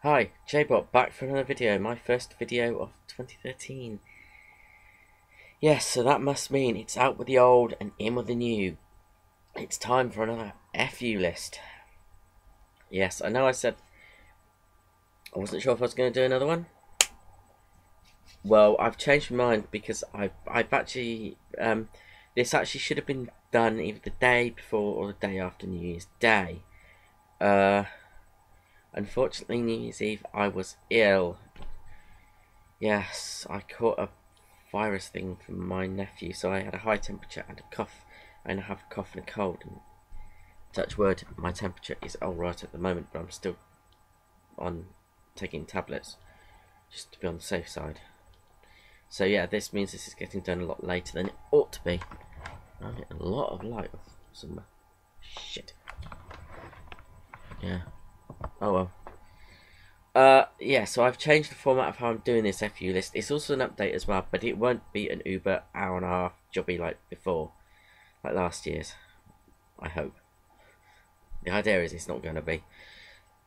Hi, Jbot back for another video, my first video of 2013. Yes, so that must mean it's out with the old and in with the new. It's time for another FU list. Yes, I know I said I wasn't sure if I was going to do another one. Well, I've changed my mind because I've actually, this actually should have been done either the day before or the day after New Year's Day. Unfortunately, New Year's Eve I was ill. Yes, I caught a virus thing from my nephew, so I had a high temperature and a cough. I now have a cough and a cold, and touch wood, my temperature is alright at the moment, but I'm still on taking tablets, just to be on the safe side. So yeah, this means this is getting done a lot later than it ought to be. I'm getting a lot of light off some shit. Yeah. Oh well. Yeah, so I've changed the format of how I'm doing this FU list. It's also an update as well, but it won't be an Uber hour and a half jobby like before, like last year's, I hope. The idea is it's not going to be.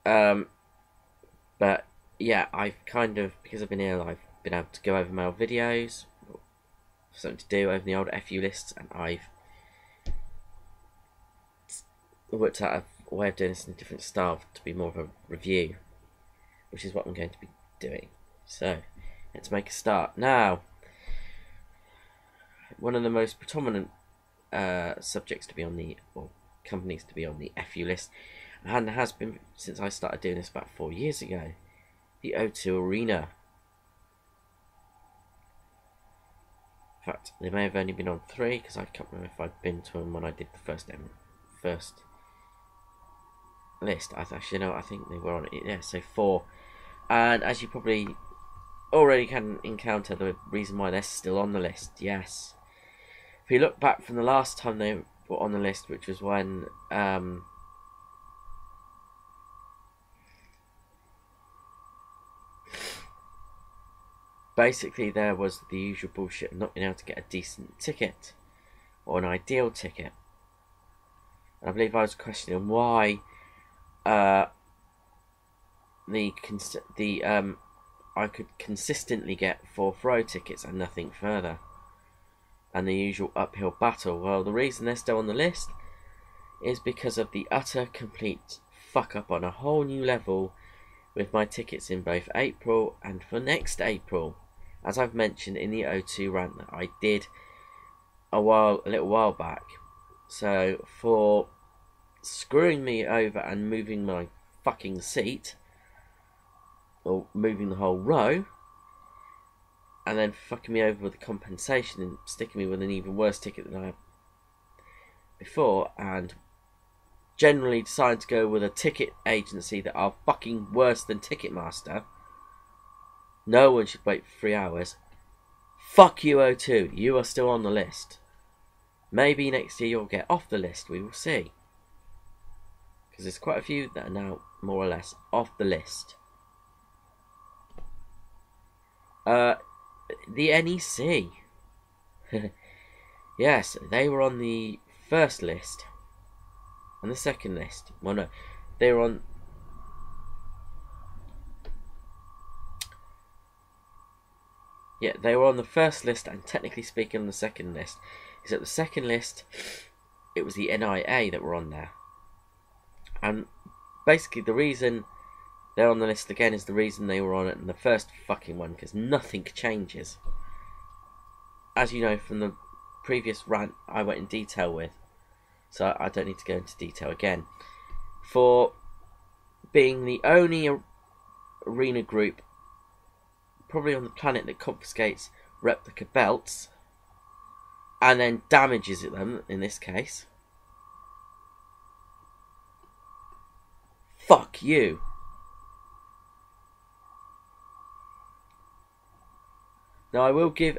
But yeah, I've kind of, because I've been ill, I've been able to go over my old videos, something to do over the old FU lists, and I've worked out a way of doing this in a different style to be more of a review, which is what I'm going to be doing. So, let's make a start. Now, one of the most predominant subjects to be on the, or companies to be on the FU list, and has been since I started doing this about 4 years ago, the O2 Arena. In fact, they may have only been on 3, because I can't remember if I'd been to them when I did the first list. I think they were on it, yeah, so 4. And as you probably already can encounter, the reason why they're still on the list, yes. If you look back from the last time they were on the list, which was when basically there was the usual bullshit of not being able to get a decent ticket or an ideal ticket. And I believe I was questioning why I could consistently get 4th row tickets and nothing further, and the usual uphill battle. Well, the reason they're still on the list is because of the utter complete fuck up on a whole new level with my tickets in both April and for next April, as I've mentioned in the O2 rant that I did a little while back. So for screwing me over and moving my fucking seat, or moving the whole row, and then fucking me over with the compensation and sticking me with an even worse ticket than I had before, and generally decided to go with a ticket agency that are fucking worse than Ticketmaster. No one should wait for 3 hours. Fuck you, O2. You are still on the list. Maybe next year you'll get off the list. We will see. Because there's quite a few that are now more or less off the list. The NEC. Yes, they were on the first list. And the second list. Well, no. They were on... Yeah, they were on the first list and technically speaking on the second list. Because at the second list, it was the NIA that were on there. And basically the reason they're on the list again is the reason they were on it in the first fucking one, because nothing changes. As you know from the previous rant I went in detail with, so I don't need to go into detail again. For being the only arena group probably on the planet that confiscates replica belts and then damages them, in this case. Fuck you. Now, I will give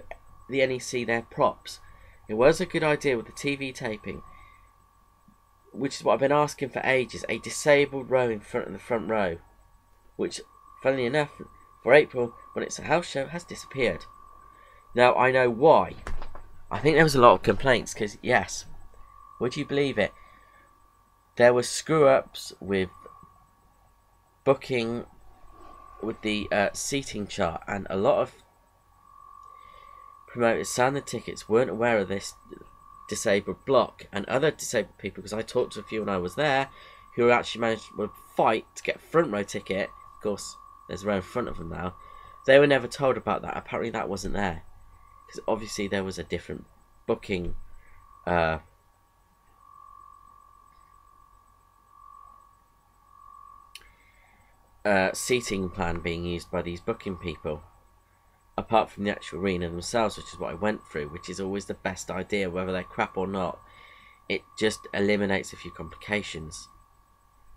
the NEC their props. It was a good idea with the TV taping, which is what I've been asking for ages, a disabled row in front of the front row, which, funnily enough, for April, when it's a house show, has disappeared. Now, I know why. I think there was a lot of complaints, because, yes, would you believe it, there were screw-ups with booking with the seating chart, and a lot of promoters selling the tickets weren't aware of this disabled block, and other disabled people, because I talked to a few when I was there, who actually managed to fight to get a front row ticket. Of course, there's a row in front of them now. They were never told about that. Apparently that wasn't there, because obviously there was a different booking seating plan being used by these booking people, apart from the actual arena themselves, which is what I went through, which is always the best idea, whether they're crap or not. It just eliminates a few complications.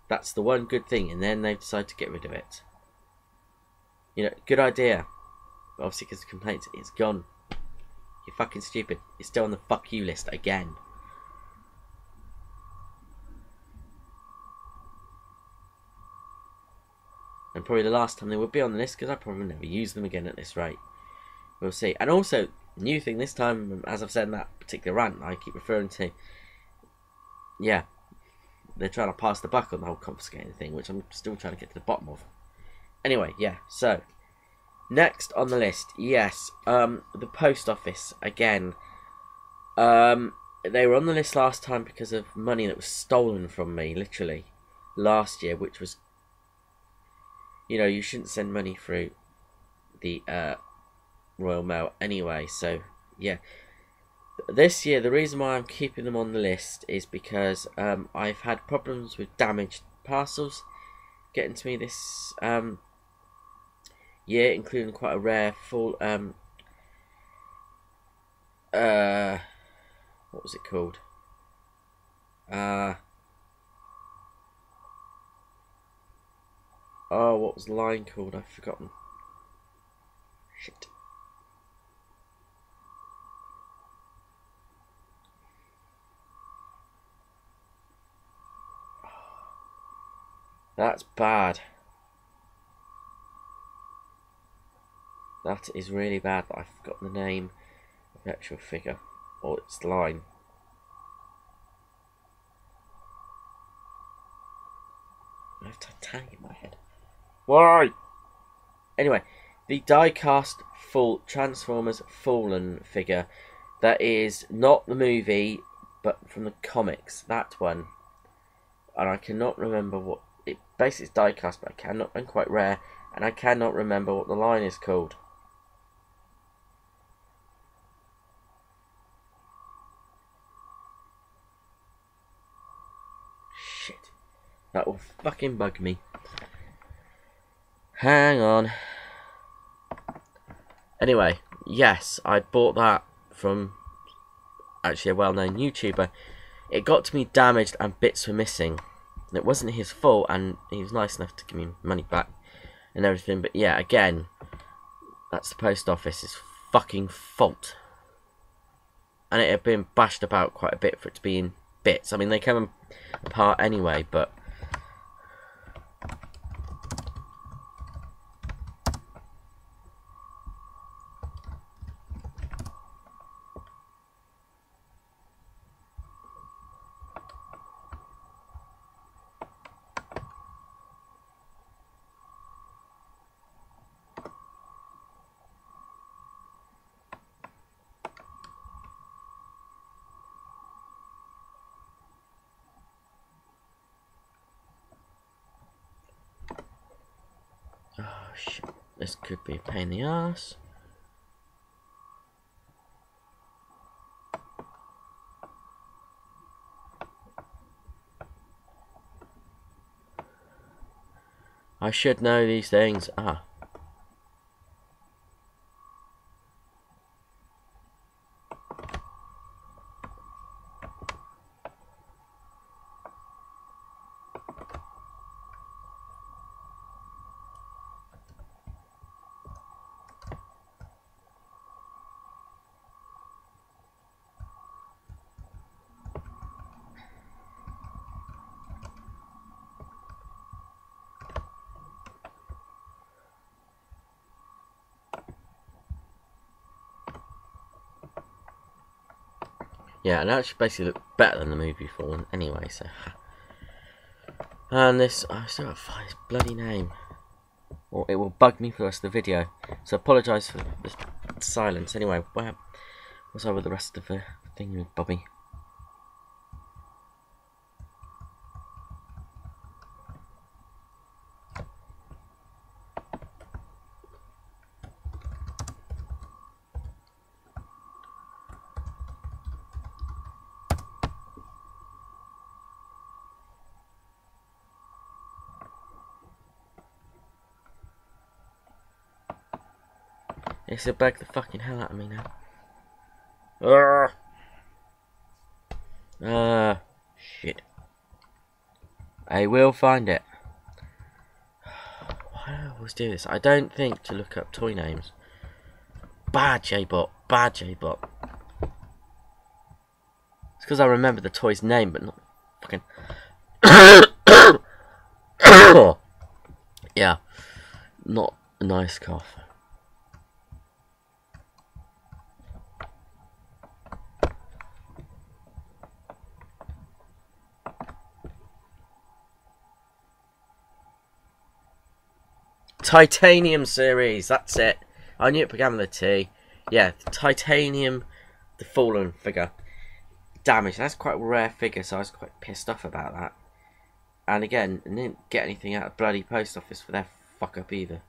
That's the one good thing, and then they've decided to get rid of it. You know, good idea. But obviously, because of complaints, it's gone. You're fucking stupid. It's still on the fuck you list again. And probably the last time they would be on the list, because I probably never use them again at this rate. We'll see. And also, new thing this time, as I've said in that particular rant I keep referring to, yeah, they're trying to pass the buck on the whole confiscating thing, which I'm still trying to get to the bottom of. Anyway, yeah, so next on the list, yes, the post office again. They were on the list last time because of money that was stolen from me, literally, last year, which was, you know, you shouldn't send money through the Royal Mail anyway, so yeah. This year, the reason why I'm keeping them on the list is because I've had problems with damaged parcels getting to me this year, including quite a rare full what was it called? Oh, what was the line called? I've forgotten. Shit. That's bad. That is really bad that I've forgotten the name of the actual figure, or its line. I have Titanic in my head. Why? Anyway, the die-cast full Transformers Fallen figure, that is not the movie, but from the comics, that one. And I cannot remember what it basically is, die-cast, but I cannot, and quite rare, and I cannot remember what the line is called. Shit. That will fucking bug me. Hang on. Anyway, yes, I bought that from actually a well-known YouTuber. It got to me damaged and bits were missing. It wasn't his fault, and he was nice enough to give me money back and everything. But yeah, again, that's the post office's fucking fault. And it had been bashed about quite a bit for it to be in bits. I mean, they come apart anyway, but oh shit, this could be a pain in the ass. I should know these things. Ah. Yeah, and that actually basically looked better than the movie Fallen anyway, so. And this, I still gotta find his bloody name. or it will bug me for the rest of the video. So apologise for the silence. Anyway, where was I with the rest of the thing with Bobby? It's a bug the fucking hell out of me now. Shit. I will find it. Why do I always do this? I don't think to look up toy names. Bad Jbot. Bad Jbot. It's because I remember the toy's name, but not fucking... Yeah. Not a nice cough. Titanium series, that's it. I knew it began with a T. Yeah, Titanium, the Fallen figure. Damage, that's quite a rare figure, so I was quite pissed off about that. And again, I didn't get anything out of bloody post office for their fuck up either.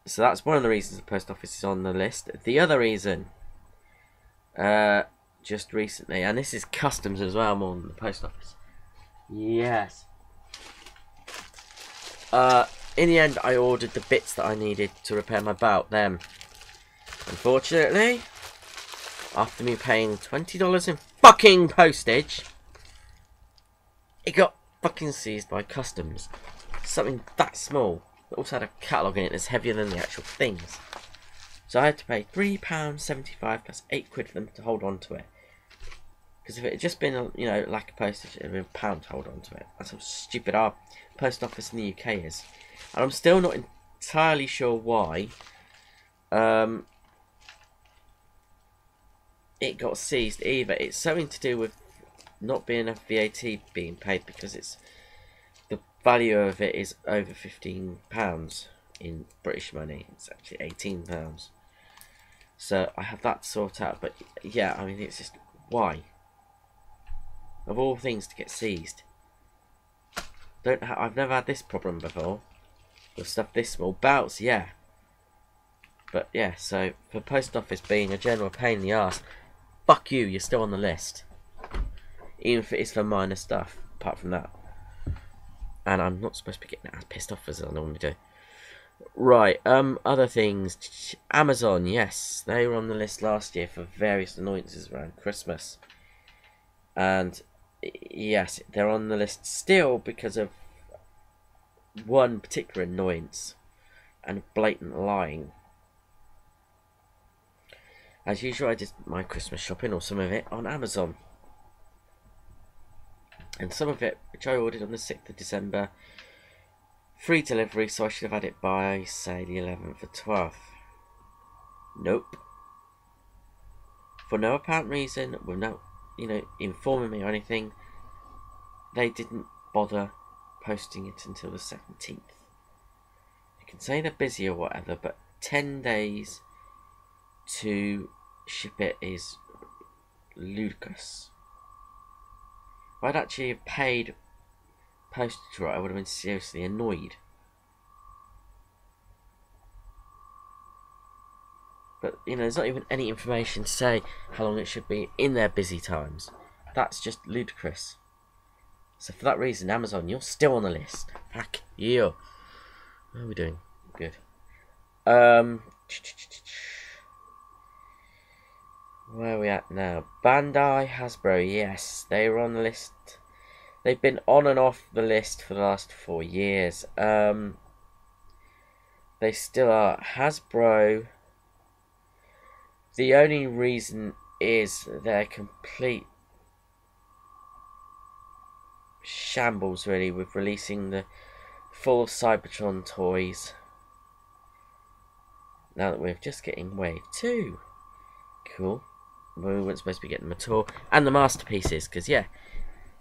So that's one of the reasons the post office is on the list. The other reason, just recently, and this is customs as well more than the post office. Yes. In the end, I ordered the bits that I needed to repair my belt. Then, unfortunately, after me paying $20 in fucking postage, it got fucking seized by customs. Something that small that also had a catalogue in it that's heavier than the actual things. So I had to pay £3.75 plus £8 for them to hold on to it. Because if it had just been, you know, lack of postage, it would have been £1 to hold on to it. That's how stupid our post office in the UK is. And I'm still not entirely sure why it got seized either. It's something to do with not being enough VAT being paid, because it's the value of it is over £15 in British money. It's actually £18. So I have that to sort out. But yeah, I mean, it's just why, of all things, to get seized. I've never had this problem before with stuff this small. Belts, yeah. But yeah, so for post office being a general pain in the arse, fuck you, you're still on the list. Even if it is for minor stuff, apart from that. And I'm not supposed to be getting as pissed off as I normally do. Right, other things. Amazon, yes, they were on the list last year for various annoyances around Christmas. And yes, they're on the list still because of one particular annoyance and blatant lying. As usual, I did my Christmas shopping, or some of it, on Amazon. And some of it, which I ordered on the 6th of December, free delivery, so I should have had it by, say, the 11th or 12th. Nope. For no apparent reason, without, you know, informing me or anything, they didn't bother posting it until the 17th. You can say they're busy or whatever, but 10 days to ship it is ludicrous. If I'd actually have paid postage for it, I would have been seriously annoyed. But, you know, there's not even any information to say how long it should be in their busy times. That's just ludicrous. So for that reason, Amazon, you're still on the list. Fuck you. How are we doing? Good. Where are we at now? Bandai, Hasbro, yes, they were on the list. They've been on and off the list for the last 4 years. They still are. Hasbro, the only reason is their complete shambles, really, with releasing the full Cybertron toys. Now that we're just getting Wave 2. Cool. We weren't supposed to be getting them at all. And the masterpieces, because yeah,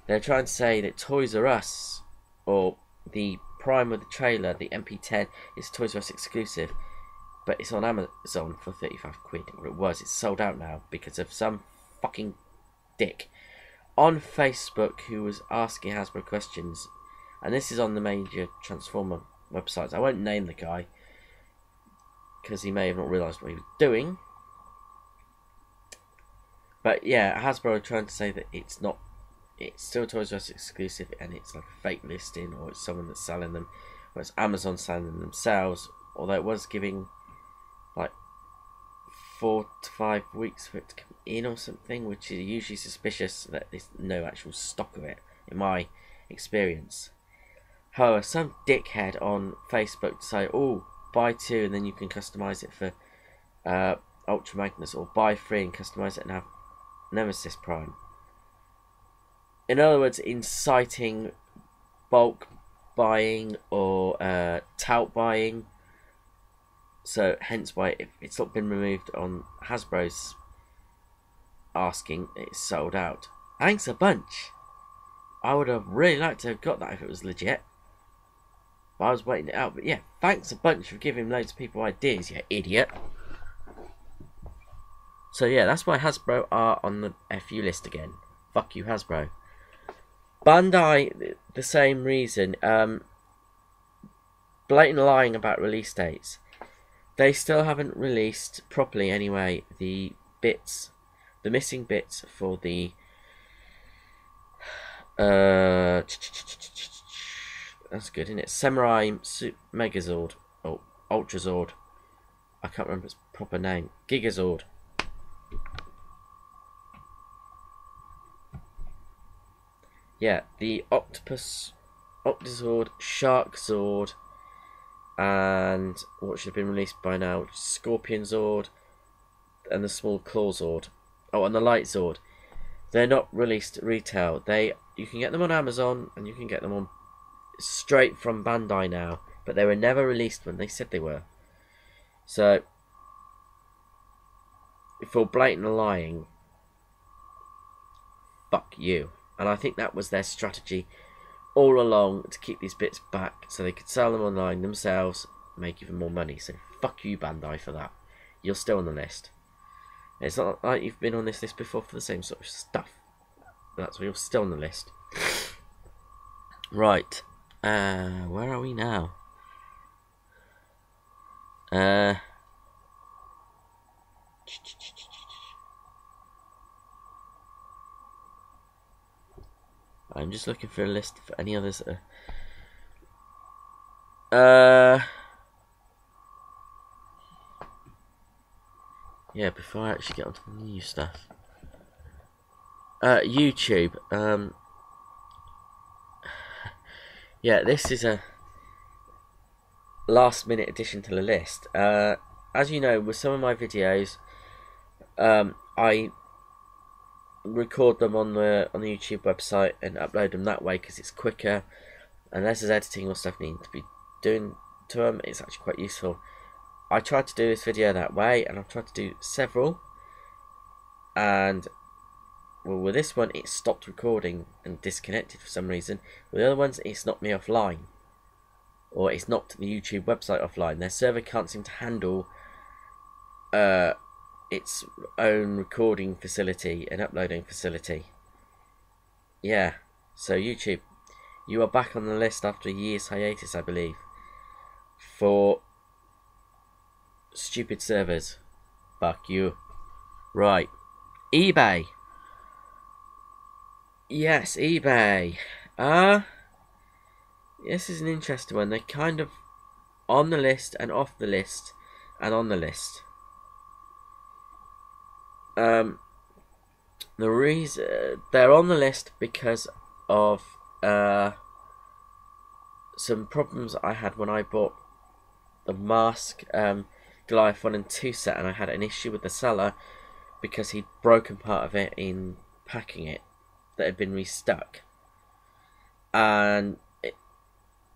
they're trying to say that Toys R Us, or the Prime with the trailer, the MP10, is Toys R Us exclusive, but it's on Amazon for 35 quid, or it was. It's sold out now because of some fucking dick on Facebook who was asking Hasbro questions, and this is on the major Transformer websites. I won't name the guy because he may have not realised what he was doing. But yeah, Hasbro are trying to say that it's still Toys R Us exclusive, and it's like a fake listing, or it's someone that's selling them, or it's Amazon selling them themselves. Although it was giving like 4 to 5 weeks for it to come in or something, which is usually suspicious that there's no actual stock of it, in my experience. However, some dickhead on Facebook decided, oh, buy 2 and then you can customise it for Ultra Magnus, or buy 3 and customise it and have Nemesis Prime. In other words, inciting bulk buying or tout buying. So hence why it's not been removed on Hasbro's asking, it's sold out. Thanks a bunch. I would have really liked to have got that if it was legit, but I was waiting it out. But yeah, thanks a bunch for giving loads of people ideas, you idiot. So yeah, that's why Hasbro are on the FU list again. Fuck you, Hasbro. Bandai, the same reason. Blatant lying about release dates. They still haven't released properly, anyway, the missing bits for the that's good, isn't it? Samurai Megazord, or Ultrazord. I can't remember its proper name. Gigazord. Yeah, the Octozord, Sharkzord, and what should have been released by now, Scorpion Zord, and the small Clawzord. Oh, and the Light Zord. They're not released retail. You can get them on Amazon, and you can get them on straight from Bandai now, but they were never released when they said they were. So, for blatant lying, fuck you. And I think that was their strategy all along, to keep these bits back so they could sell them online themselves, make even more money. So fuck you, Bandai, for that. You're still on the list. It's not like you've been on this list before for the same sort of stuff. That's why you're still on the list. Right. Where are we now? I'm just looking for a list for any others that are... yeah, before I actually get onto the new stuff. YouTube. Yeah, this is a last minute addition to the list. As you know, with some of my videos, I record them on the YouTube website and upload them that way because it's quicker, and unless there's editing or stuff needing to be doing to them, it's actually quite useful. I tried to do this video that way, and I've tried to do several, and well, with this one it stopped recording and disconnected for some reason. With the other ones, it's knocked me offline, or it's knocked the YouTube website offline. Their server can't seem to handle its own recording facility and uploading facility. Yeah, so YouTube, you are back on the list after a year's hiatus, I believe, for stupid servers. Fuck you. Right, eBay. Yes, eBay. This is an interesting one. They're kind of on the list and off the list and on the list. The reason they're on the list because of some problems I had when I bought the Mask Goliath 1 and 2 set, and I had an issue with the seller because he'd broken part of it in packing it that had been restuck, and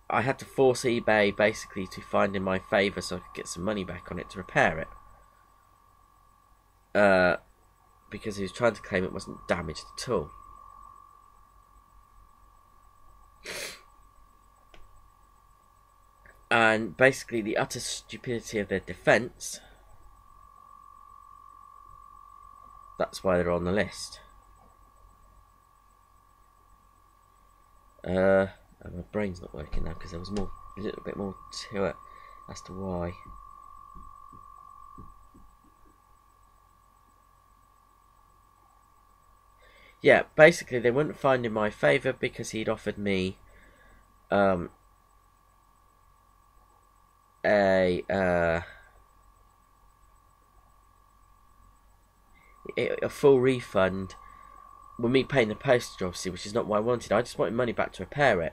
I had to force eBay basically to find in my favour so I could get some money back on it to repair it. Because he was trying to claim it wasn't damaged at all. And basically the utter stupidity of their defence, that's why they're on the list. My brain's not working now because there was a little bit more to it as to why. Yeah, basically they wouldn't find in my favour because he'd offered me a full refund with me paying the postage, obviously, which is not what I wanted. I just wanted money back to repair it.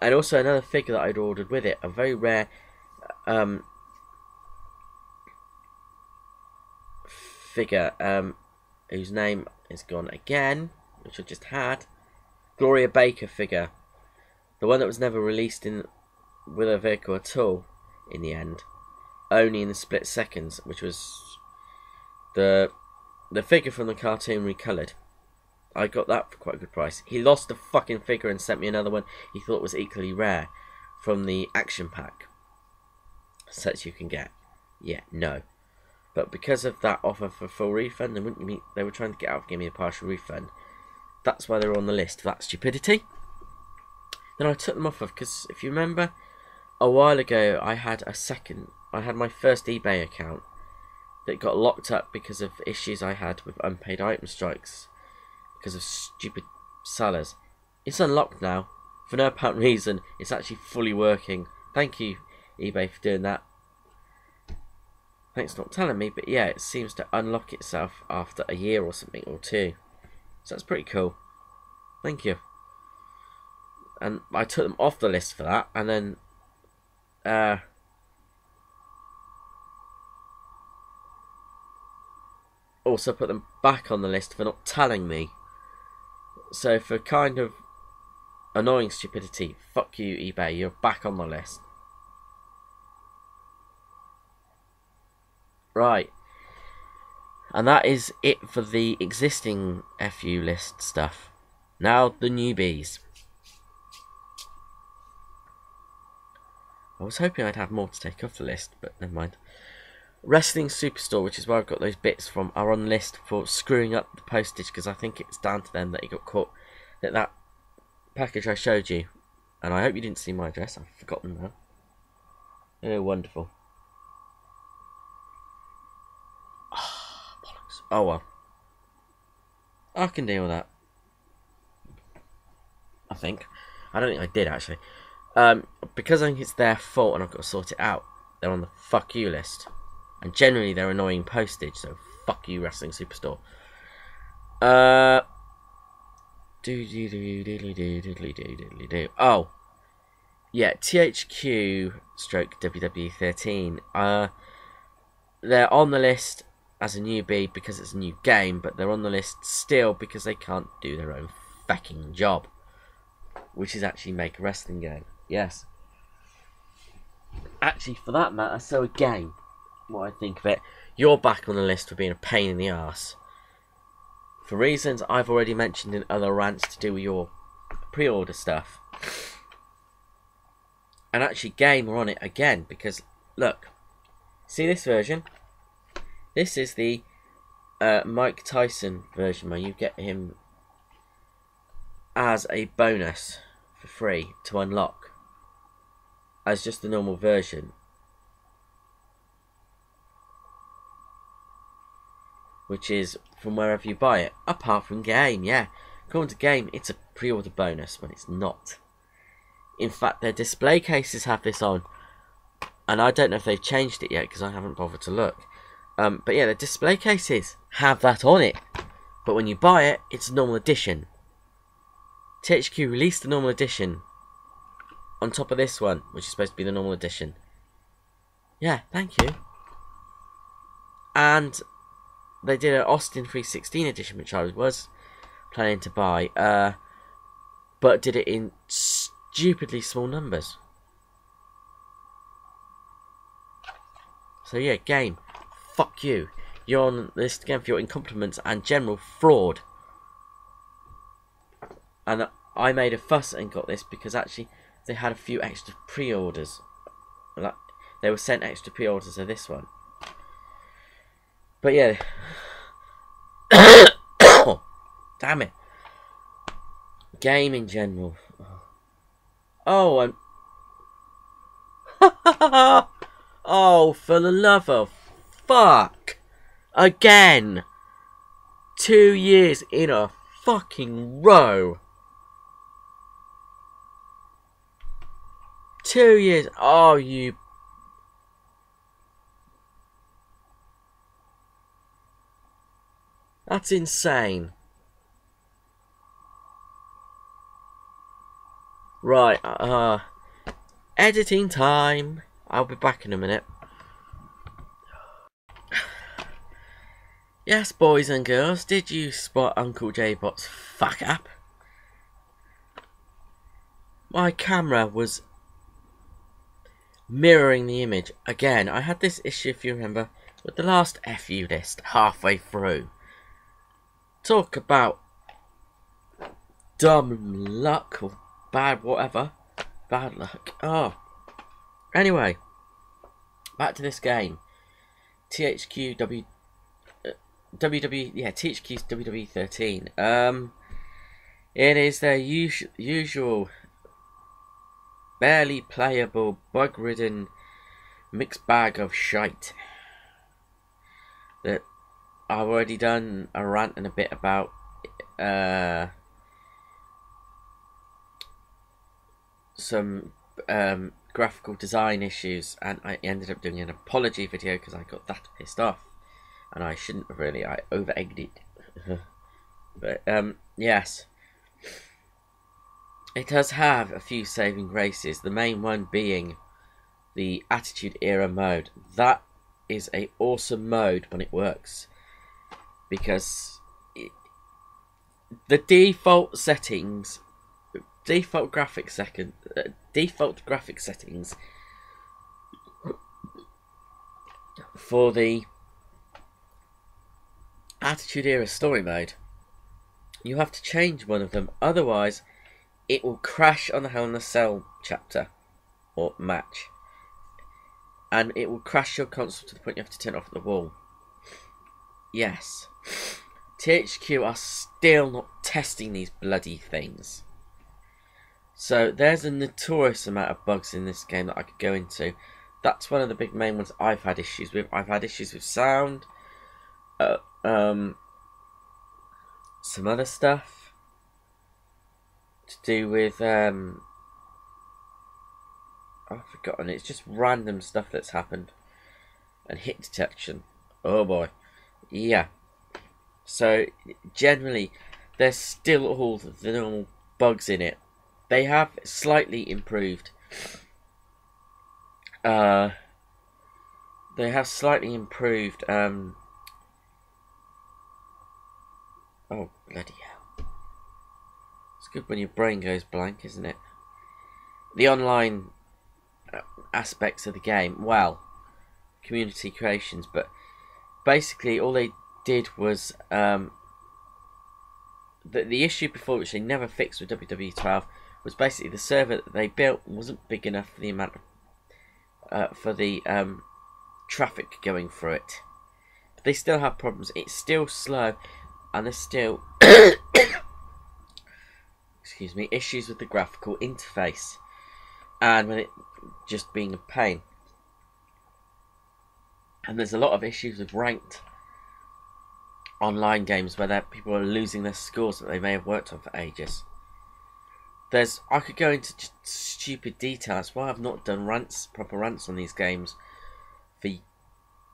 And also another figure that I'd ordered with it, a very rare figure whose name is gone again, which I just had. Gloria Baker figure. The one that was never released with a vehicle at all in the end. Only in the split seconds, which was the figure from the cartoon recoloured. I got that for quite a good price. He lost the fucking figure and sent me another one he thought was equally rare from the action pack sets you can get. Yeah, no. But because of that offer for full refund, they were trying to get out of giving me a partial refund. That's why they were on the list for that stupidity. Then I took them off of, because if you remember, a while ago I had my first eBay account that got locked up because of issues I had with unpaid item strikes because of stupid sellers. It's unlocked now for no apparent reason. It's actually fully working. Thank you, eBay, for doing that. Thanks for not telling me, but yeah, it seems to unlock itself after a year or something, or 2. So that's pretty cool. Thank you. And I took them off the list for that, and then also put them back on the list for not telling me. So for kind of annoying stupidity, fuck you, eBay, you're back on the list. Right. And that is it for the existing FU list stuff. Now the newbies. I was hoping I'd have more to take off the list, but never mind. Wrestling Superstore, which is where I've got those bits from, are on the list for screwing up the postage, because I think it's down to them that he got caught. That package I showed you, and I hope you didn't see my address, I've forgotten now. Oh, wonderful. Bollocks. Oh well. I can deal with that. I think. I don't think I did, actually. Because I think it's their fault and I've got to sort it out, they're on the fuck you list. And generally they're annoying postage, so fuck you, Wrestling Superstore. Oh. Yeah, THQ stroke WW13. They're on the list as a newbie because it's a new game, but they're on the list still because they can't do their own fucking job. Which is actually make a wrestling game. Yes. Actually, for that matter, so again, what I think of it, you're back on the list for being a pain in the arse. For reasons I've already mentioned in other rants to do with your pre-order stuff. And actually, game are on it again, because, look, see this version? This is the Mike Tyson version, where you get him as a bonus for free to unlock as just the normal version, which is from wherever you buy it, apart from game. Yeah, according to game, it's a pre-order bonus when it's not. In fact, their display cases have this on, and I don't know if they've changed it yet because I haven't bothered to look. But yeah, the display cases have that on it, but when you buy it, it's a normal edition. THQ released the normal edition on top of this one, which is supposed to be the normal edition. Yeah, thank you. And they did an Austin 316 edition, which I was planning to buy, but did it in stupidly small numbers. So yeah, game, fuck you. You're on the list again for your incompetence and general fraud. And I made a fuss and got this because actually they had a few extra pre-orders. Like, they were sent extra pre-orders of this one. But yeah. Damn it. Game in general. Oh, I'm... Oh, for the love of fuck. Again. 2 years in a fucking row. 2 years. Oh, you... That's insane. Right, editing time. I'll be back in a minute. Yes, boys and girls, did you spot Uncle Jbot'S fuck up? My camera was mirroring the image. Again, I had this issue, if you remember, with the last FU list halfway through. Talk about dumb luck or bad whatever. Bad luck. Oh. Anyway, back to this game. THQ's WWE 13. It is their usual barely playable, bug-ridden mixed bag of shite that I've already done a rant and a bit about. Some graphical design issues, and I ended up doing an apology video because I got that pissed off, and I shouldn't have really. I over-egged it. But yes, it does have a few saving graces. The main one being the Attitude Era mode. That is a awesome mode when it works, because the default settings. Default graphic settings for the Attitude Era story mode, you have to change one of them, otherwise it will crash on the Hell in a Cell chapter or match, and it will crash your console to the point you have to turn it off at the wall. Yes, THQ are still not testing these bloody things. So there's a notorious amount of bugs in this game that I could go into. That's one of the big main ones I've had issues with. I've had issues with sound, some other stuff to do with I've forgotten. It's just random stuff that's happened, and hit detection. Oh boy, yeah. So generally, there's still all the normal bugs in it. They have slightly improved. Oh, bloody hell. It's good when your brain goes blank, isn't it? The online aspects of the game, well, community creations, but basically all they did was the issue before, which they never fixed with WWE 12, was basically the server that they built wasn't big enough for the amount of traffic going through it. But they still have problems. It's still slow, and there's still excuse me, issues with the graphical interface, and when it just being a pain. And there's a lot of issues with ranked online games where people are losing their scores that they may have worked on for ages. I could go into just stupid detail. That's why I've not done proper rants on these games for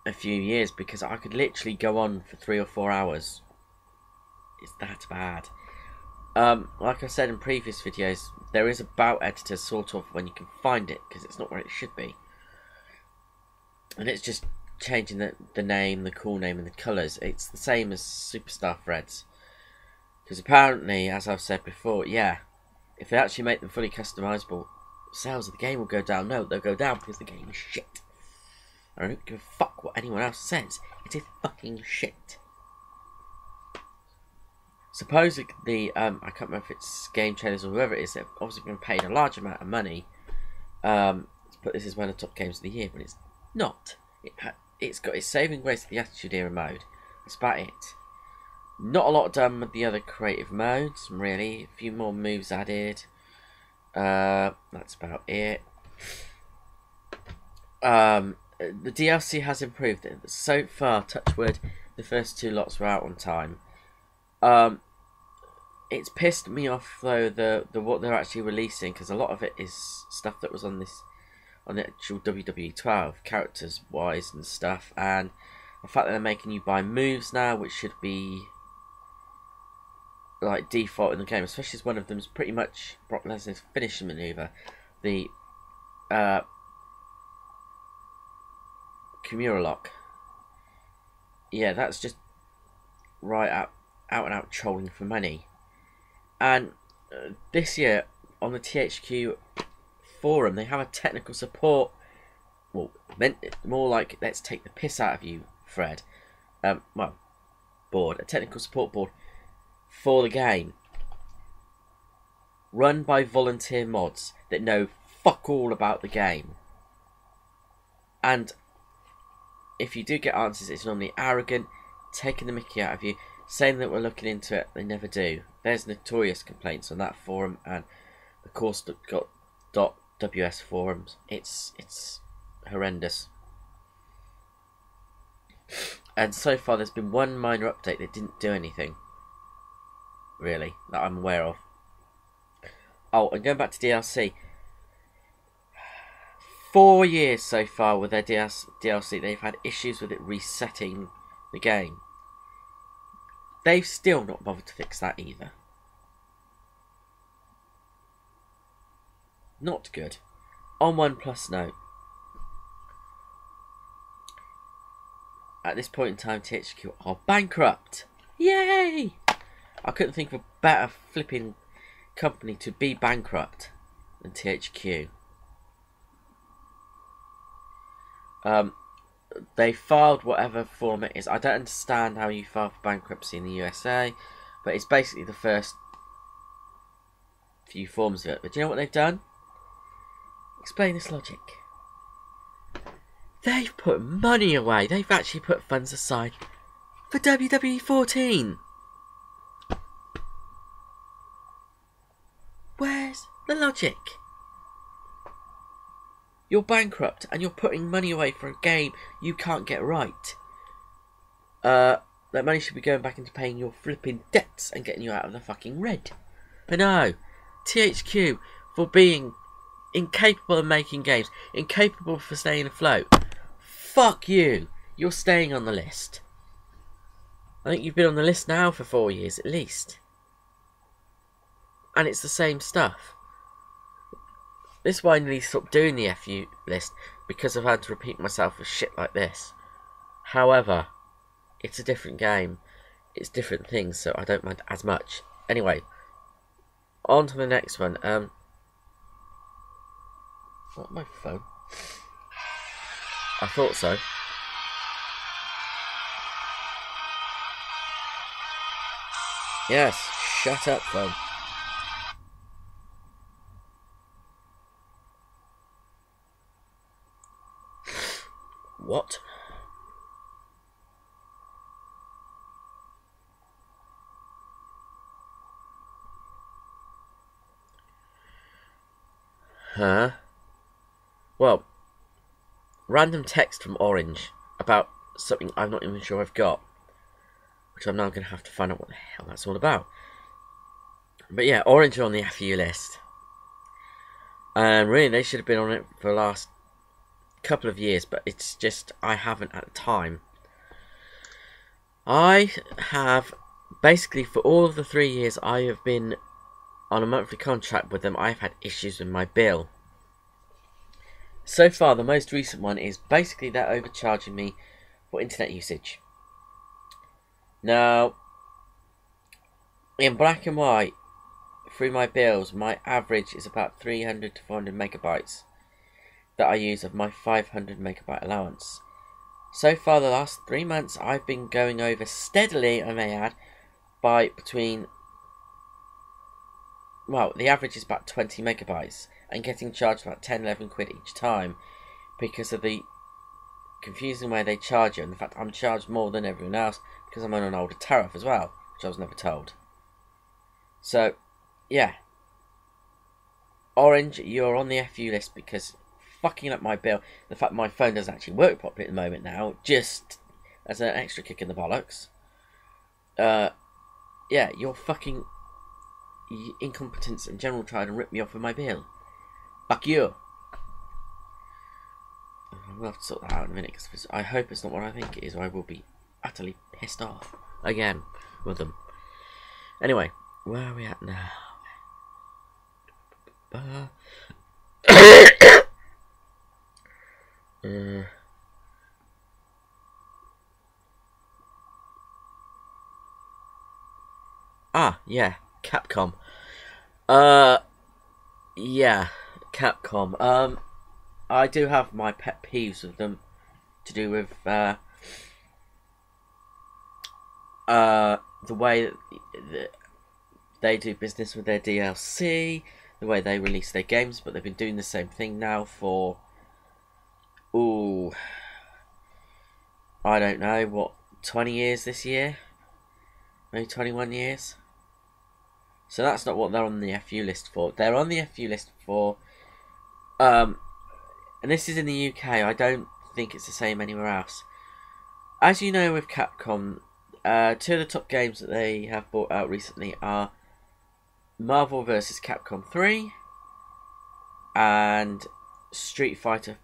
a few years, because I could literally go on for 3 or 4 hours. It's that bad. Like I said in previous videos, there is a bout editor sort of when you can find it, because it's not where it should be. And it's just changing the name, the cool name, and the colours. It's the same as Superstar Threads. Because apparently, as I've said before, yeah, if they actually make them fully customisable, sales of the game will go down. No, they'll go down because the game is shit. I don't give a fuck what anyone else says. It is fucking shit. Supposedly, I can't remember if it's game trailers or whoever it is, they've obviously been paid a large amount of money to put this as one of the top games of the year, but it's not. It's got its saving grace of the Attitude Era mode. That's about it. Not a lot done with the other creative modes, really. A few more moves added. That's about it. The DLC has improved it. So far, touch wood, the first two lots were out on time. It's pissed me off though the what they're actually releasing, because a lot of it is stuff that was on the actual WWE 12 characters wise and stuff, and the fact that they're making you buy moves now, which should be like default in the game, especially as one of them is pretty much Brock Lesnar's finishing maneuver, the Kimura lock. Yeah, that's just right out and out trolling for money. And this year on the THQ forum, they have a technical support. Well, more like let's take the piss out of you, Fred. Board, a technical support board for the game, run by volunteer mods that know fuck all about the game. And if you do get answers, it's normally arrogant, taking the mickey out of you, saying that we're looking into it. They never do. There's notorious complaints on that forum, and of course got .ws forums. It's horrendous. And so far there's been one minor update that didn't do anything, really, that I'm aware of. Oh, and going back to DLC, 4 years so far with their DLC, they've had issues with it resetting the game. They've still not bothered to fix that either. Not good. On one plus note, at this point in time, THQ are bankrupt. Yay! I couldn't think of a better flipping company to be bankrupt than THQ. They filed whatever form it is. I don't understand how you file for bankruptcy in the USA, but it's basically the first few forms of it. But do you know what they've done? Explain this logic. They've put money away. They've actually put funds aside for WWE 14. Where's the logic? You're bankrupt and you're putting money away for a game you can't get right. That money should be going back into paying your flipping debts and getting you out of the fucking red. But no, THQ, for being incapable of making games, incapable of staying afloat, fuck you. You're staying on the list. I think you've been on the list now for 4 years at least. And it's the same stuff. This is why I nearly stopped doing the FU list, because I've had to repeat myself with shit like this. However, it's a different game. It's different things, so I don't mind as much. Anyway, on to the next one. What, my phone? I thought so. Yes, shut up, phone. What? Huh? Well, random text from Orange about something I'm not even sure I've got, which I'm now going to have to find out what the hell that's all about. But yeah, Orange are on the FU list. And really, they should have been on it for the last couple of years, but it's just I haven't at the time. I have basically for all of the 3 years I have been on a monthly contract with them, I've had issues with my bill. So far, the most recent one is basically they're overcharging me for internet usage. Now, in black and white, through my bills, my average is about 300 to 400 megabytes that I use of my 500 megabyte allowance. So far, the last 3 months, I've been going over steadily, I may add, by between, well, the average is about 20 megabytes, and getting charged about 10, 11 quid each time because of the confusing way they charge you, and the fact I'm charged more than everyone else because I'm on an older tariff as well, which I was never told. So, yeah. Orange, you're on the FU list because fucking up my bill. The fact my phone doesn't actually work properly at the moment now, just as an extra kick in the bollocks. Yeah, your fucking incompetence and general tried and ripped me off with my bill. Fuck you. We'll have to sort that out in a minute, because I hope it's not what I think it is, or I will be utterly pissed off again with them. Anyway, where are we at now? Yeah, Capcom. Yeah, Capcom. I do have my pet peeves with them to do with the way that they do business with their DLC, the way they release their games, but they've been doing the same thing now for, I don't know, what, 20 years this year? Maybe 21 years? So that's not what they're on the FU list for. They're on the FU list for, and this is in the UK, I don't think it's the same anywhere else. As you know with Capcom, two of the top games that they have brought out recently are Marvel vs. Capcom 3 and Street Fighter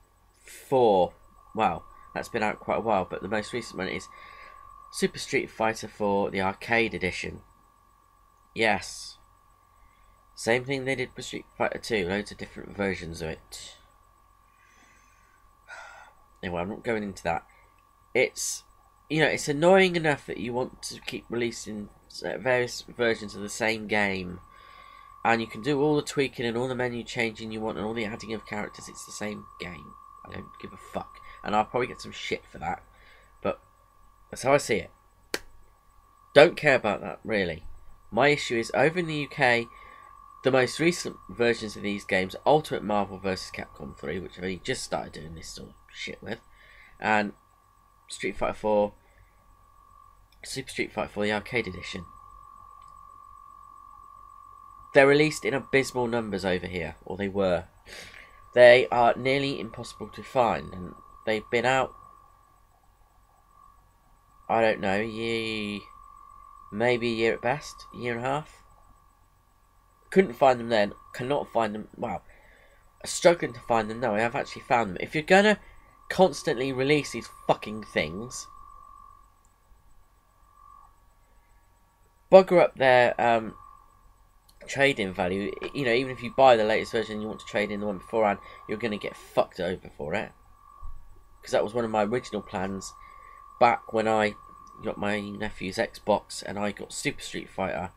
4. Well, that's been out quite a while, but the most recent one is Super Street Fighter 4, the arcade edition. Yes. Same thing they did with Street Fighter 2, loads of different versions of it. Anyway, I'm not going into that. It's, it's annoying enough that you want to keep releasing various versions of the same game, and you can do all the tweaking and all the menu changing you want and all the adding of characters. It's the same game. I don't give a fuck, and I'll probably get some shit for that, but that's how I see it. Don't care about that, really. My issue is, over in the UK, the most recent versions of these games, Ultimate Marvel vs. Capcom 3, which I've only just started doing this sort of shit with, and Street Fighter 4, Super Street Fighter 4, the arcade edition. They're released in abysmal numbers over here, or they were. They are nearly impossible to find, and they've been out, I don't know, maybe a year at best, a year and a half. Couldn't find them then, cannot find them, well, struggling to find them now. I have actually found them. If you're gonna constantly release these fucking things, bugger up their trade-in value. Even if you buy the latest version and you want to trade in the one beforehand, you're going to get fucked over for it. Because that was one of my original plans back when I got my nephew's Xbox and I got Super Street Fighter.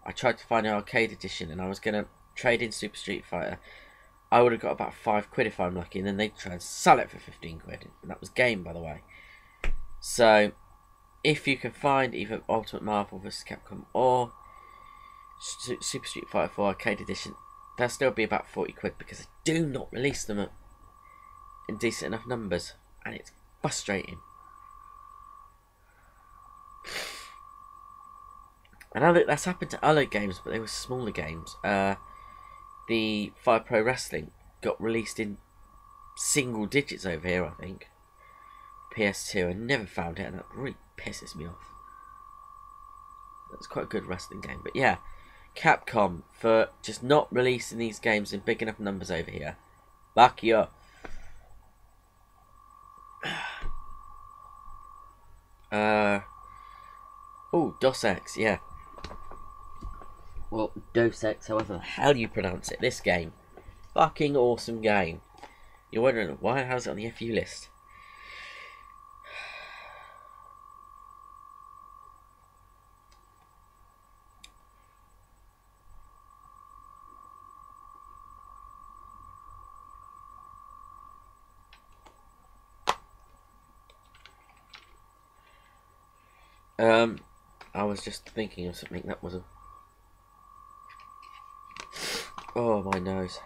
I tried to find an arcade edition and I was going to trade in Super Street Fighter. I would have got about 5 quid if I'm lucky, and then they'd try and sell it for 15 quid. And that was game, by the way. So, if you can find either Ultimate Marvel vs. Capcom or Super Street Fighter 4 Arcade Edition, they'll still be about 40 quid because they do not release them in decent enough numbers, and it's frustrating. And that's happened to other games, but they were smaller games. The Fire Pro Wrestling got released in single digits over here, I think. PS2, I never found it, and that really pisses me off. That's quite a good wrestling game, but yeah, Capcom for just not releasing these games in big enough numbers over here. Fuck you up. Dos Ex, yeah. Well, Dos Ex, however the hell you pronounce it. This game, fucking awesome game. You're wondering why? How's it on the FU list? I was just thinking of something that was a... Oh, my nose.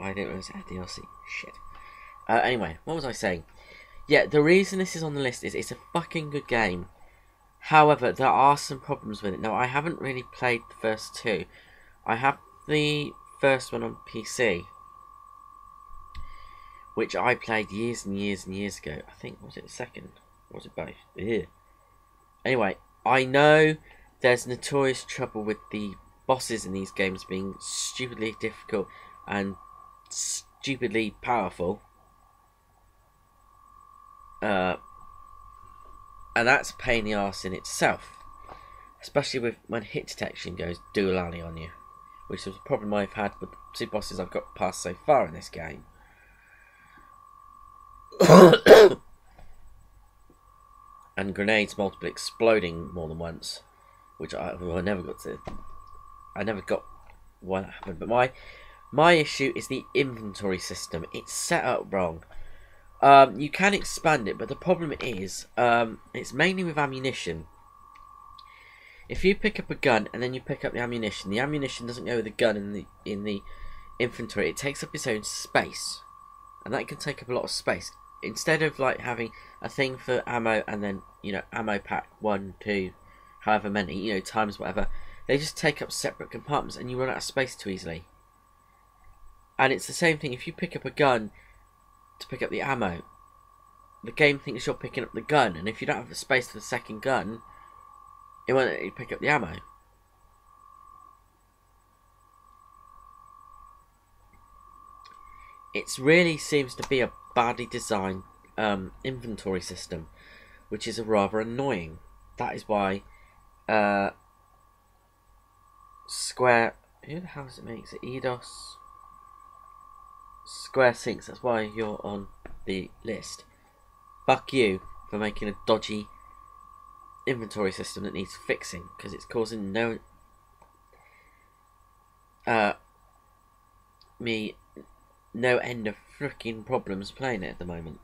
I didn't realise it had DLC. Shit. Anyway, what was I saying? Yeah, the reason this is on the list is it's a fucking good game. However, there are some problems with it. Now, I haven't really played the first two. I have the first one on PC, which I played years and years and years ago. I think, was it the second? Or was it both? Yeah. Anyway, I know there's notorious trouble with the bosses in these games being stupidly difficult and stupidly powerful. And that's a pain in the arse in itself. Especially with when hit detection goes doolally on you. Which is a problem I've had with the two bosses I've got past so far in this game. And grenades multiple exploding more than once. Which I never got to. I never got what happened. But my issue is the inventory system. It's set up wrong. You can expand it, but the problem is it's mainly with ammunition. If you pick up a gun and then you pick up the ammunition doesn't go with the gun in the inventory. It takes up its own space, and that can take up a lot of space. Instead of like having a thing for ammo and then ammo pack 1, 2, however many times whatever, they just take up separate compartments and you run out of space too easily. And it's the same thing if you pick up a gun to pick up the ammo. The game thinks you're picking up the gun, and if you don't have the space for the second gun, it won't let you pick up the ammo. It really seems to be a badly designed inventory system, which is rather annoying. That is why Square... Who the hell does it make? Is it Eidos? Square Sinks, that's why you're on the list. Fuck you for making a dodgy inventory system that needs fixing, because it's causing me no end of freaking problems playing it at the moment.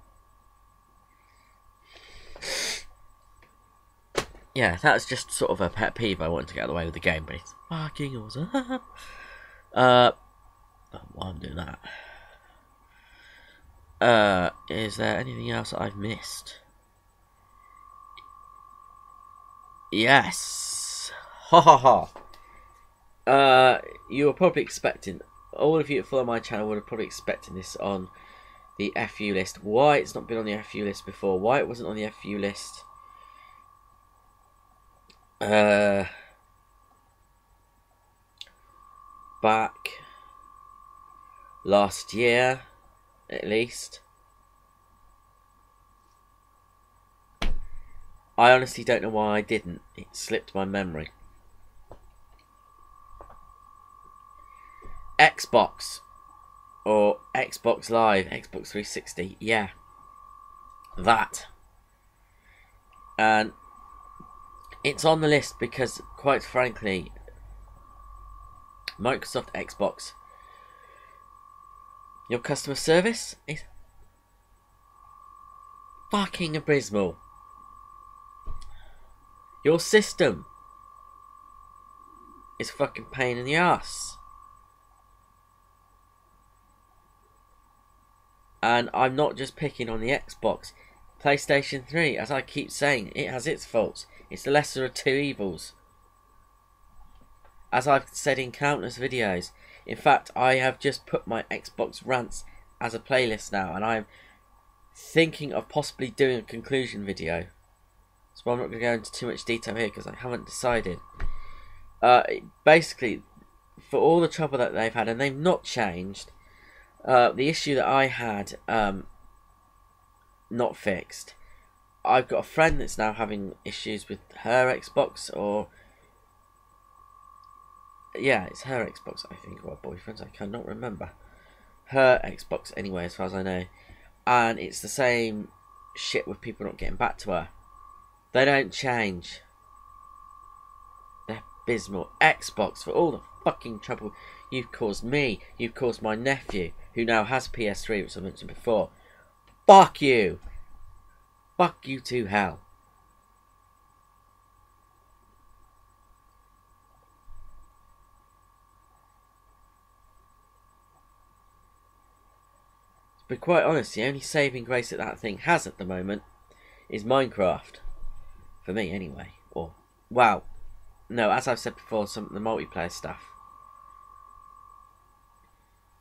Yeah, that's just sort of a pet peeve I wanted to get out of the way with the game, but it's fucking awesome. While I'm doing that, is there anything else that I've missed? Yes! Ha ha ha! You were probably expecting, all of you that follow my channel would have probably expecting this on the FU list. Why it's not been on the FU list before, why it wasn't on the FU list back last year, at least. I honestly don't know why I didn't. It slipped my memory. Xbox. Or Xbox Live. Xbox 360. Yeah. That. And it's on the list because, quite frankly, Microsoft Xbox, your customer service is fucking abysmal. Your system is fucking pain in the ass. And I'm not just picking on the Xbox. PlayStation 3, as I keep saying, it has its faults. It's the lesser of two evils. As I've said in countless videos. In fact, I have just put my Xbox rants as a playlist now, and I'm thinking of possibly doing a conclusion video. So I'm not going to go into too much detail here because I haven't decided. Basically, for all the trouble that they've had, and they've not changed, the issue that I had not fixed. I've got a friend that's now having issues with her Xbox, or yeah, it's her Xbox, I think, or boyfriend's, I cannot remember. Her Xbox, anyway, as far as I know. And it's the same shit with people not getting back to her. They don't change. They're abysmal. Xbox, for all the fucking trouble you've caused me, you've caused my nephew, who now has PS3, which I mentioned before. Fuck you. Fuck you to hell. To be quite honest, the only saving grace that that thing has at the moment is Minecraft. For me, anyway. Or, well, no, as I've said before, some of the multiplayer stuff.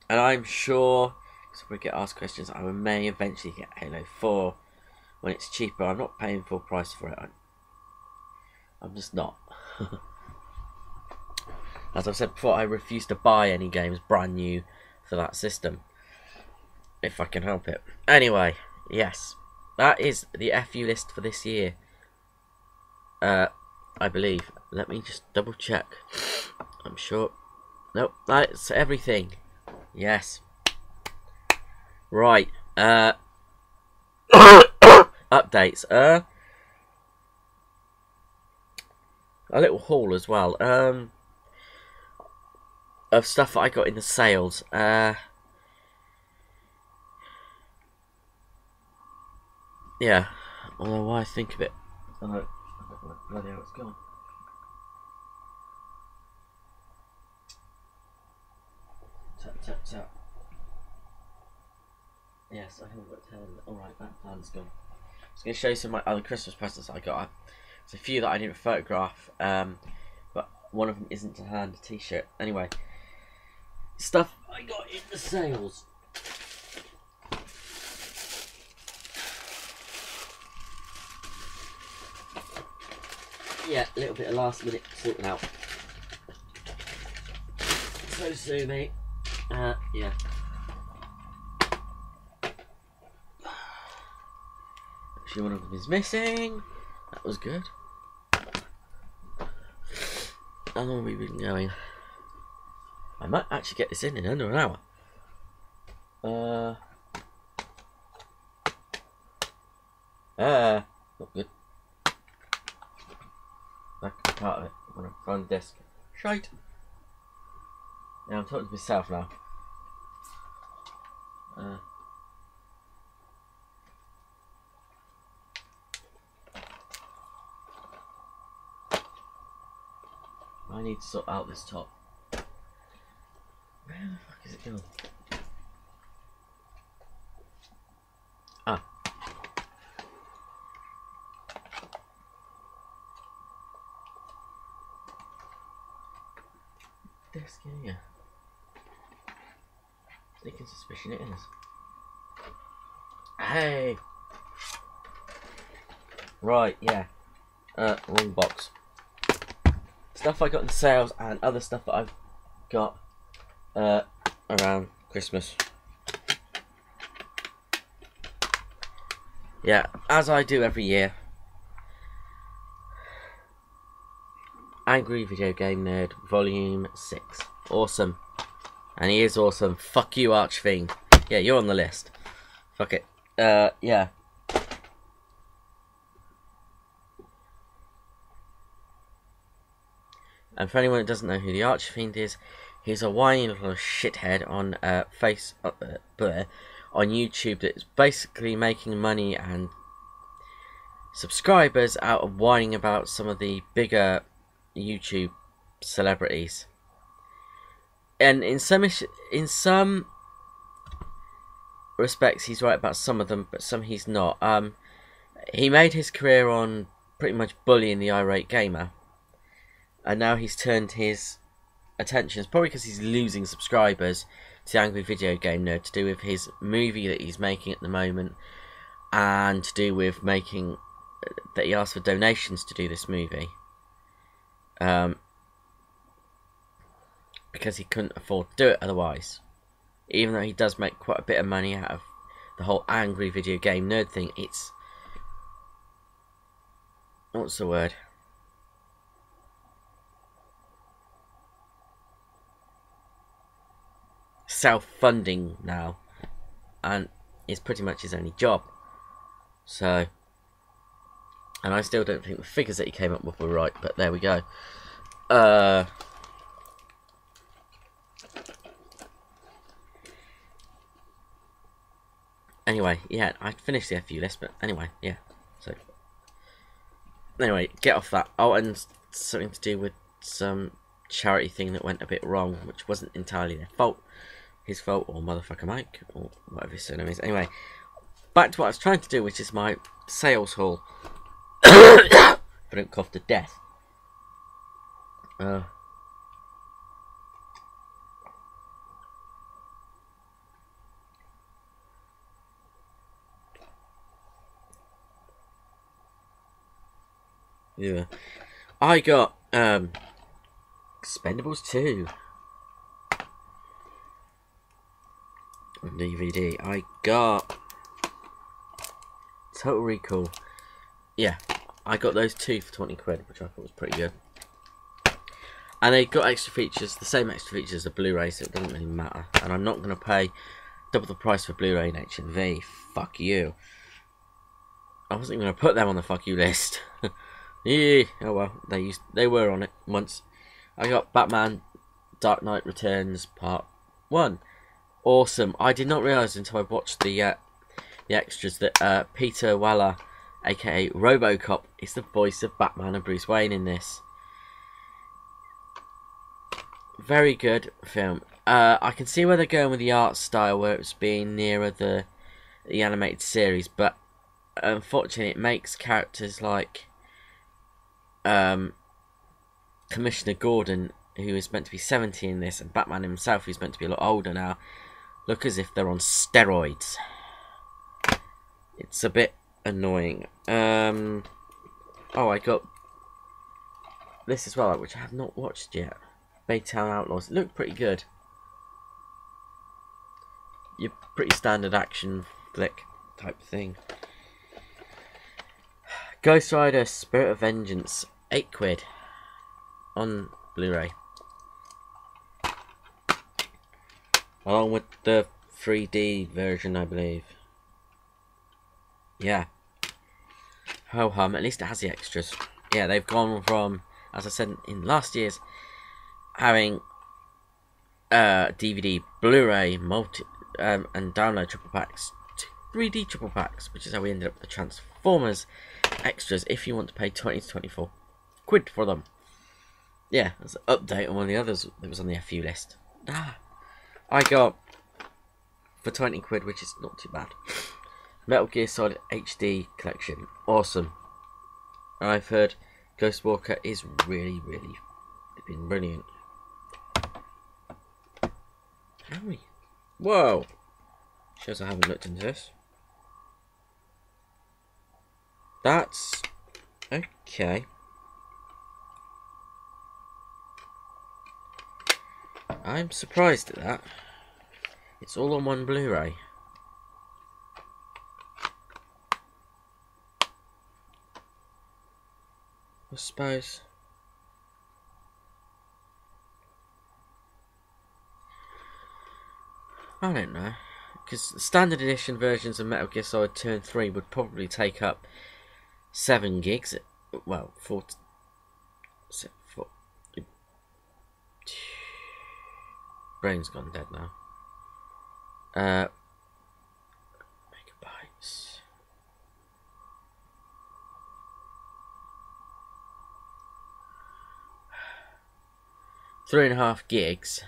And I'm sure, because we get asked questions, I may eventually get Halo 4 when it's cheaper. I'm not paying full price for it. I'm just not. As I've said before, I refuse to buy any games brand new for that system, if I can help it. Anyway, yes, that is the FU list for this year. I believe. Let me just double check. I'm sure. Nope, that's everything. Yes. Right. Updates. A little haul as well. Of stuff that I got in the sales. Yeah. Although why I think of it. Oh no. Bloody hell, it's gone. Tap, tap, tap. Yes, I haven't got 10. Alright, that plan's gone. I was going to show you some of my other Christmas presents I got. There's a few that I didn't photograph, but one of them isn't to hand, a t-shirt. Anyway, stuff I got in the sales. Yeah, a little bit of last minute sorting out. So soon, mate. Yeah. Actually, one of them is missing. That was good. How long have we been going? I might actually get this in under an hour. Not good. Back part of it. I'm gonna find the desk. Shite. Yeah, I'm talking to myself now. I need to sort out this top. Where the fuck is it going? Ah. Desk here. Taking suspicion it is. Hey! Right, yeah. Wrong box. Stuff I got in the sales and other stuff that I've got around Christmas. Yeah, as I do every year. Angry Video Game Nerd Volume 6. Awesome. And he is awesome. Fuck you, Archfiend. Yeah, you're on the list. Fuck it. Yeah. And for anyone that doesn't know who the Archfiend is, he's a whiny little shithead on on YouTube that's basically making money and subscribers out of whining about some of the bigger YouTube celebrities. And in some respects he's right about some of them, but some he's not. He made his career on pretty much bullying the irate gamer, and now he's turned his attention, probably because he's losing subscribers, to the Angry Video Game Nerd, to do with his movie that he's making at the moment, and to do with making that he asked for donations to do this movie. Because he couldn't afford to do it otherwise. Even though he does make quite a bit of money out of the whole Angry Video Game Nerd thing, it's... what's the word? Self-funding now. And it's pretty much his only job. So... And I still don't think the figures that he came up with were right, but there we go. Anyway, yeah, I finished the FU list, but anyway, yeah. So, anyway, get off that. Oh, and something to do with some charity thing that went a bit wrong, which wasn't entirely their fault. His fault, or Motherfucker Mike, or whatever his surname is. Anyway, back to what I was trying to do, which is my sales haul. But don't cough to death. Yeah, I got Expendables 2 on DVD. I got Total Recall. Yeah, I got those two for 20 quid, which I thought was pretty good. And they got extra features, the same extra features as a Blu-ray, so it doesn't really matter. And I'm not going to pay double the price for Blu-ray and HMV. Fuck you. I wasn't even going to put them on the fuck you list. Yeah, oh well, they were on it once. I got Batman Dark Knight Returns Part 1. Awesome. I did not realise until I watched the extras that Peter Weller, aka RoboCop, is the voice of Batman and Bruce Wayne in this. Very good film. I can see where they're going with the art style, where it's being nearer the animated series, but unfortunately it makes characters like Commissioner Gordon, who is meant to be 70 in this, and Batman himself, who's meant to be a lot older now, look as if they're on steroids. It's a bit annoying. Oh, I got this as well, which I have not watched yet. Baytown Outlaws. It looked pretty good. Your pretty standard action flick type thing. Ghost Rider Spirit of Vengeance, 8 quid on Blu-ray, along with the 3D version, I believe. Yeah. Ho hum, at least it has the extras. Yeah, they've gone from, as I said in last year's, having DVD, Blu-ray, multi and download triple packs, 3D triple packs, which is how we ended up with the Transformers extras. If you want to pay 20 to 24 quid for them, yeah, that's an update on one of the others that was on the FU list. I got for 20 quid, which is not too bad, Metal Gear Solid HD collection. Awesome. I've heard Ghost Walker is really been brilliant. Harry. Whoa. Shows I haven't looked into this. That's okay. I'm surprised at that. It's all on one Blu-ray. I suppose. I don't know, because standard edition versions of Metal Gear Solid 2 and 3 would probably take up 7 gigs. Well, 4. Brain's gone dead now. Megabytes. Three and a half gigs.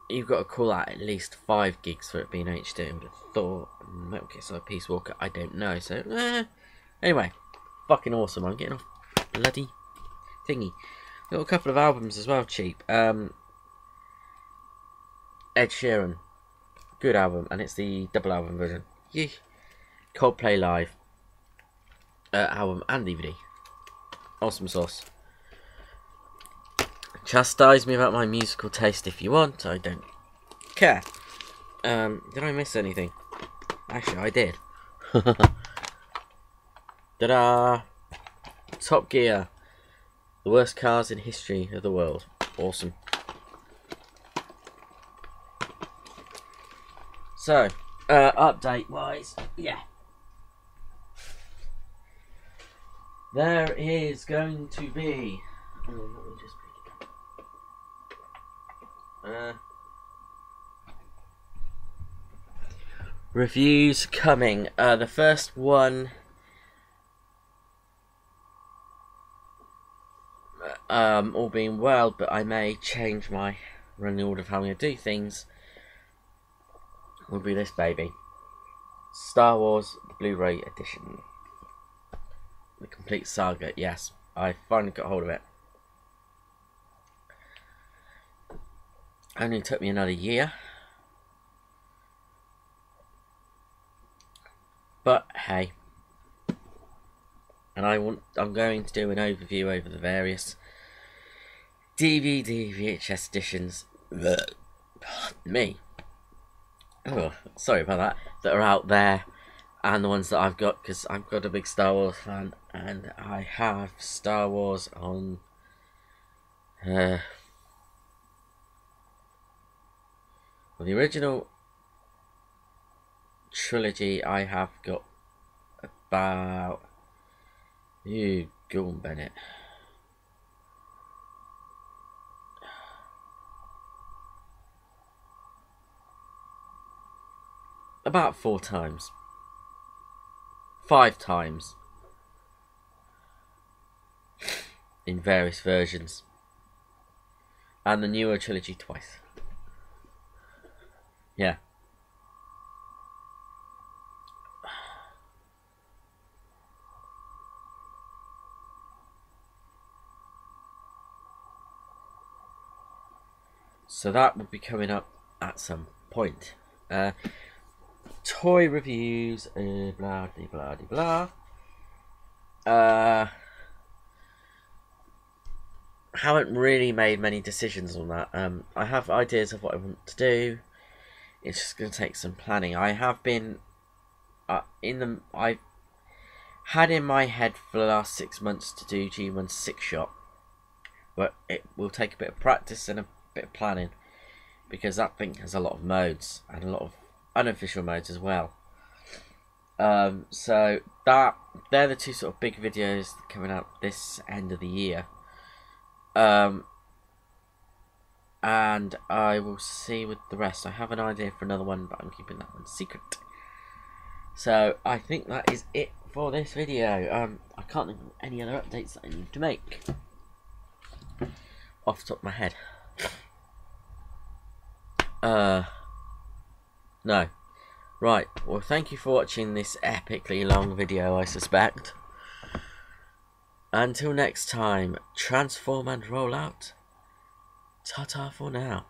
You've got to call out at least 5 gigs for it being HD. I would have thought. Metal Gear Solid Peace Walker, I don't know. So, anyway, fucking awesome. I'm getting off bloody thingy. Got a couple of albums as well, cheap. Ed Sheeran, good album, and it's the double album version. Yeah. Coldplay Live album and DVD. Awesome sauce. Chastise me about my musical taste if you want. I don't care. Did I miss anything? Actually, I did. Ta-da! Top Gear. The worst cars in history of the world. Awesome. So, update-wise, yeah. there is going to be. Let me just pick it up. Reviews coming. The first one. All being well, but I may change my running order of how I'm going to do things. Will be this baby. Star Wars Blu-ray edition. The complete saga, yes. I finally got hold of it. Only took me another year. But hey. And I'm going to do an overview over the various DVD, VHS editions. Me. Oh, sorry about that. That are out there, and the ones that I've got, because I've got a big Star Wars fan, and I have Star Wars on. Well, the original trilogy, I have got about. You go on, Bennett. About 4 times. 5 times. In various versions. And the newer trilogy twice. Yeah. So that will be coming up at some point. Toy reviews, blah de blah de blah. Haven't really made many decisions on that. I have ideas of what I want to do. It's just going to take some planning. I have been I've had in my head for the last 6 months to do G1's 6-shot, but it will take a bit of practice and a bit of planning, because that thing has a lot of modes and a lot of unofficial modes as well. So they're the 2 sort of big videos coming up this end of the year. And I will see with the rest. I have an idea for another one, but I'm keeping that one secret. So I think that is it for this video. I can't think of any other updates that I need to make off the top of my head. No. Right, well, thank you for watching this epically long video, I suspect. Until next time, transform and roll out. Ta-ta for now.